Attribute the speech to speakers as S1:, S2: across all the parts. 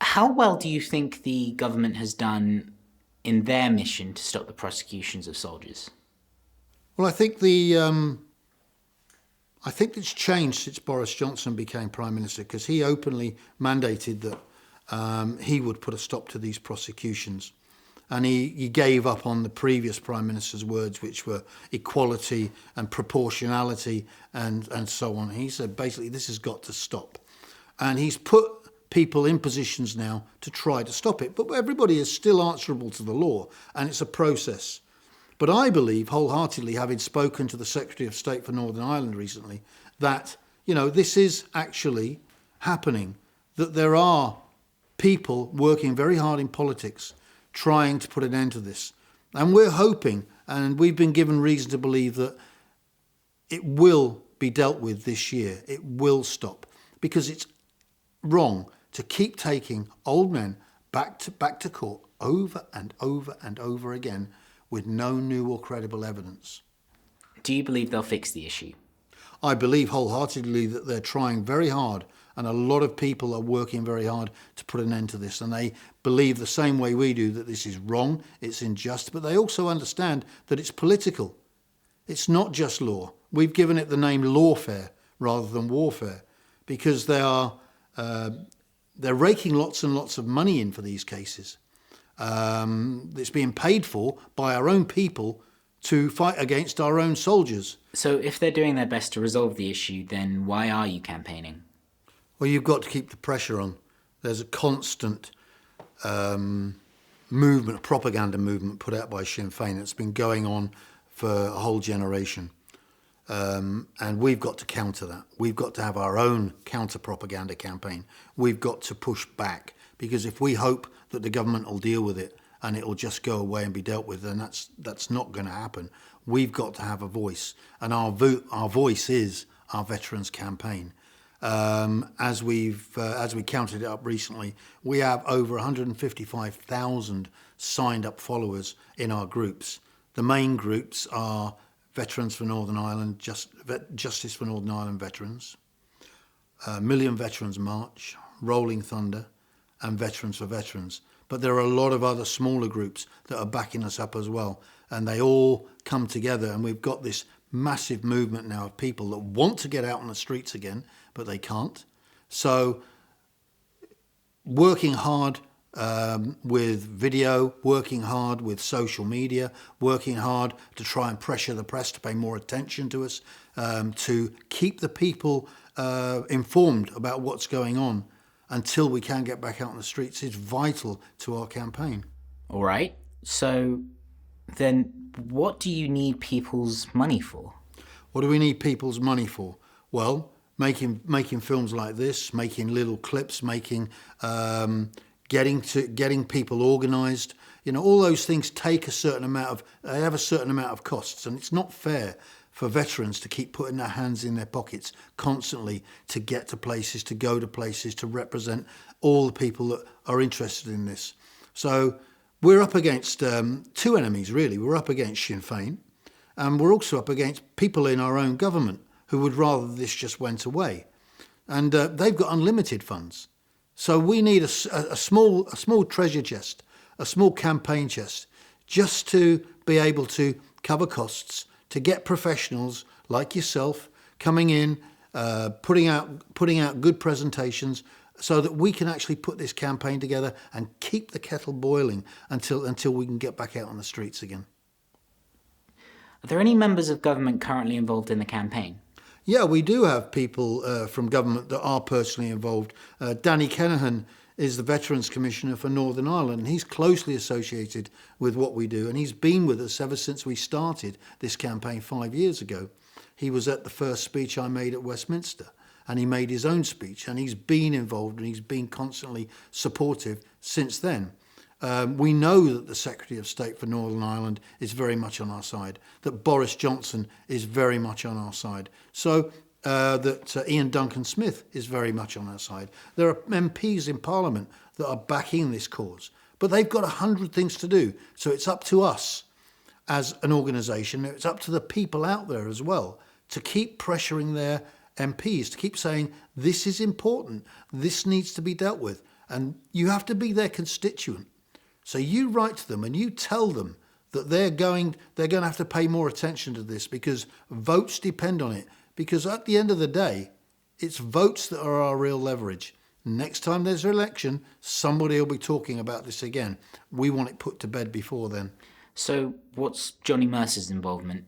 S1: How well do you think the government has done in their mission to stop the prosecutions of soldiers?
S2: Well, I think it's changed since Boris Johnson became Prime Minister because he openly mandated that he would put a stop to these prosecutions. And he gave up on the previous Prime Minister's words, which were equality and proportionality and so on. He said, basically, this has got to stop. And he's put people in positions now to try to stop it. But everybody is still answerable to the law, and it's a process. But I believe wholeheartedly, having spoken to the Secretary of State for Northern Ireland recently, that, this is actually happening, that there are people working very hard in politics trying to put an end to this. And we're hoping, and we've been given reason to believe that it will be dealt with this year. It will stop, because it's wrong to keep taking old men back to court over and over and over again with no new or credible evidence.
S1: Do you believe they'll fix the issue?
S2: I believe wholeheartedly that they're trying very hard, and a lot of people are working very hard to put an end to this, and they believe the same way we do that this is wrong, it's unjust, but they also understand that it's political. It's not just law. We've given it the name lawfare rather than warfare, because they're raking lots and lots of money in for these cases. It's being paid for by our own people to fight against our own soldiers.
S1: So if they're doing their best to resolve the issue, then why are you campaigning?
S2: Well, you've got to keep the pressure on. There's a constant movement, a propaganda movement put out by Sinn Fein that's been going on for a whole generation. And we've got to counter that. We've got to have our own counter-propaganda campaign. We've got to push back, because if we hope that the government will deal with it and it will just go away and be dealt with, then that's not going to happen. We've got to have a voice, and our voice is our Veterans Campaign. As we counted it up recently, we have over 155,000 signed up followers in our groups. The main groups are Veterans for Northern Ireland, Justice for Northern Ireland Veterans, Million Veterans March, Rolling Thunder, and Veterans for Veterans. But there are a lot of other smaller groups that are backing us up as well, and they all come together, and we've got this massive movement now of people that want to get out on the streets again, but they can't. So working hard with video, working hard with social media, working hard to try and pressure the press to pay more attention to us, to keep the people informed about what's going on until we can get back out on the streets is vital to our campaign.
S1: All right. So then what do you need people's money for?
S2: What do we need people's money for? Well, making films like this, making little clips, getting people organised. All those things take they have a certain amount of costs, and it's not fair for veterans to keep putting their hands in their pockets constantly to get to places, to go to places, to represent all the people that are interested in this. So we're up against two enemies, really. We're up against Sinn Fein, and we're also up against people in our own government who would rather this just went away. And they've got unlimited funds. So we need a small treasure chest, a small campaign chest, just to be able to cover costs, to get professionals like yourself coming in, putting out good presentations, so that we can actually put this campaign together and keep the kettle boiling until we can get back out on the streets again.
S1: Are there any members of government currently involved in the campaign?
S2: Yeah, we do have people from government that are personally involved. Danny Kennaghan is the Veterans Commissioner for Northern Ireland, and he's closely associated with what we do, and he's been with us ever since we started this campaign 5 years ago. He was at the first speech I made at Westminster, and he made his own speech, and he's been involved, and he's been constantly supportive since then. We know that the Secretary of State for Northern Ireland is very much on our side, that Boris Johnson is very much on our side, so that Ian Duncan Smith is very much on our side. There are MPs in Parliament that are backing this cause, but they've got 100 things to do, so it's up to us as an organisation, it's up to the people out there as well, to keep pressuring their MPs, to keep saying, this is important, this needs to be dealt with. And you have to be their constituent. So you write to them and you tell them that they're going to have to pay more attention to this because votes depend on it. Because at the end of the day, it's votes that are our real leverage. Next time there's an election, somebody will be talking about this again. We want it put to bed before then.
S1: So what's Johnny Mercer's involvement?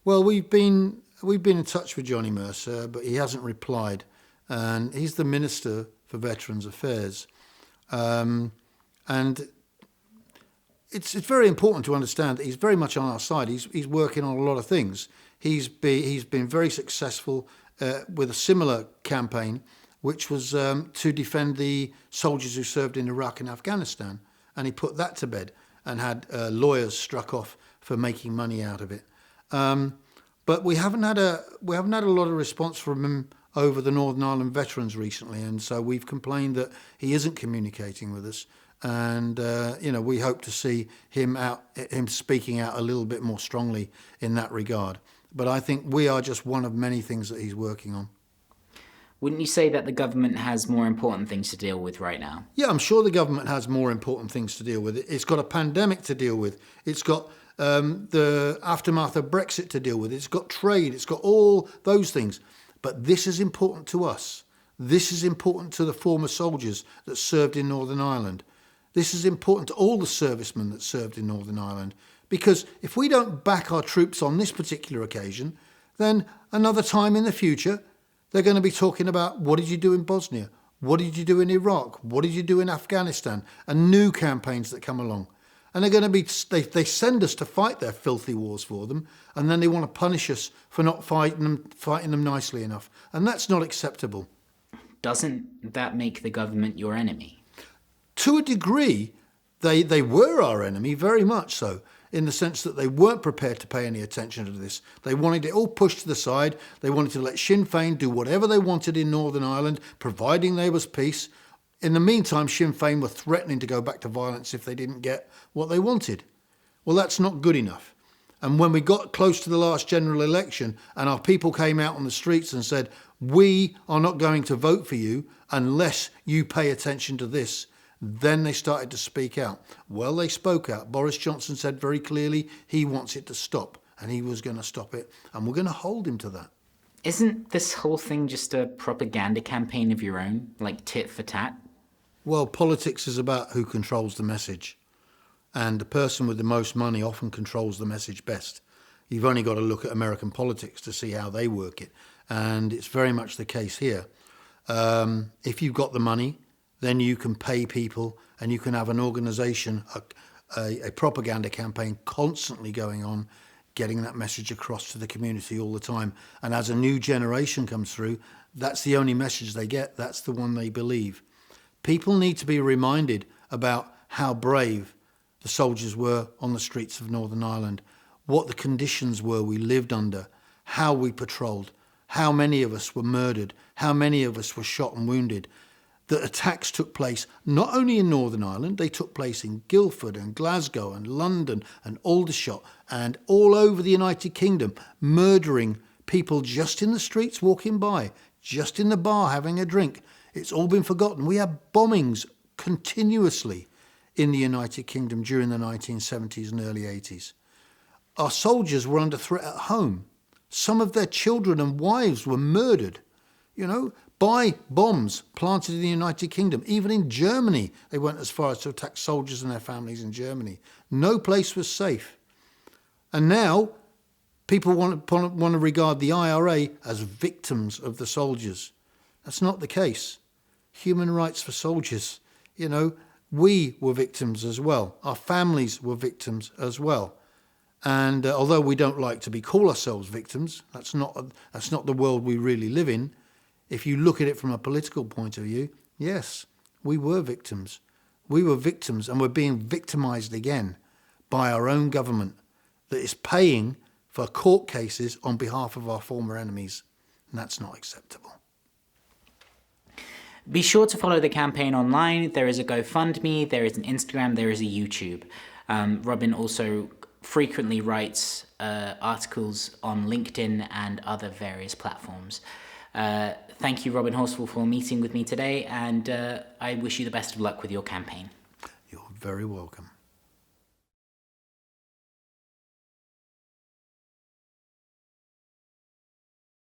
S2: Well, we've been in touch with Johnny Mercer, but he hasn't replied. And he's the Minister for Veterans Affairs. And it's very important to understand that he's very much on our side. He's working on a lot of things. He's been very successful with a similar campaign, which was to defend the soldiers who served in Iraq and Afghanistan, and he put that to bed and had lawyers struck off for making money out of it. But we haven't had a lot of response from him over the Northern Ireland veterans recently, and so we've complained that he isn't communicating with us. And we hope to see him speaking out a little bit more strongly in that regard. But I think we are just one of many things that he's working on.
S1: Wouldn't you say that the government has more important things to deal with right now?
S2: Yeah, I'm sure the government has more important things to deal with. It's got a pandemic to deal with. It's got the aftermath of Brexit to deal with. It's got trade. It's got all those things. But this is important to us. This is important to the former soldiers that served in Northern Ireland. This is important to all the servicemen that served in Northern Ireland. Because if we don't back our troops on this particular occasion, then another time in the future, they're going to be talking about, what did you do in Bosnia? What did you do in Iraq? What did you do in Afghanistan? And new campaigns that come along. And they're going to be, they send us to fight their filthy wars for them, and then they want to punish us for not fighting them nicely enough. And that's not acceptable.
S1: Doesn't that make the government your enemy?
S2: To a degree, they were our enemy, very much so, in the sense that they weren't prepared to pay any attention to this. They wanted it all pushed to the side. They wanted to let Sinn Fein do whatever they wanted in Northern Ireland, providing there was peace. In the meantime, Sinn Fein were threatening to go back to violence if they didn't get what they wanted. Well, that's not good enough. And when we got close to the last general election and our people came out on the streets and said, we are not going to vote for you unless you pay attention to this, then they started to speak out. Well, they spoke out. Boris Johnson said very clearly he wants it to stop, and he was going to stop it, and we're going to hold him to that.
S1: Isn't this whole thing just a propaganda campaign of your own, like tit for tat?
S2: Well, politics is about who controls the message, and the person with the most money often controls the message best. You've only got to look at American politics to see how they work it, and it's very much the case here. If you've got the money, then you can pay people and you can have an organisation, a propaganda campaign constantly going on, getting that message across to the community all the time. And as a new generation comes through, that's the only message they get. That's the one they believe. People need to be reminded about how brave the soldiers were on the streets of Northern Ireland, what the conditions were we lived under, how we patrolled, how many of us were murdered, how many of us were shot and wounded. That attacks took place not only in Northern Ireland, they took place in Guildford and Glasgow and London and Aldershot and all over the United Kingdom, murdering people just in the streets walking by, just in the bar having a drink. It's all been forgotten. We had bombings continuously in the United Kingdom during the 1970s and early 80s. Our soldiers were under threat at home. Some of their children and wives were murdered, by bombs planted in the United Kingdom. Even in Germany, they went as far as to attack soldiers and their families in Germany. No place was safe. And now, people want to regard the IRA as victims of the soldiers. That's not the case. Human rights for soldiers. We were victims as well. Our families were victims as well. And although we don't like to call ourselves victims, that's not the world we really live in. If you look at it from a political point of view, yes, we were victims. We were victims, and we're being victimised again by our own government that is paying for court cases on behalf of our former enemies. And that's not acceptable.
S1: Be sure to follow the campaign online. There is a GoFundMe, there is an Instagram, there is a YouTube. Robin also frequently writes articles on LinkedIn and other various platforms. Thank you, Robin Horsfall, for meeting with me today, and I wish you the best of luck with your campaign.
S2: You're very welcome.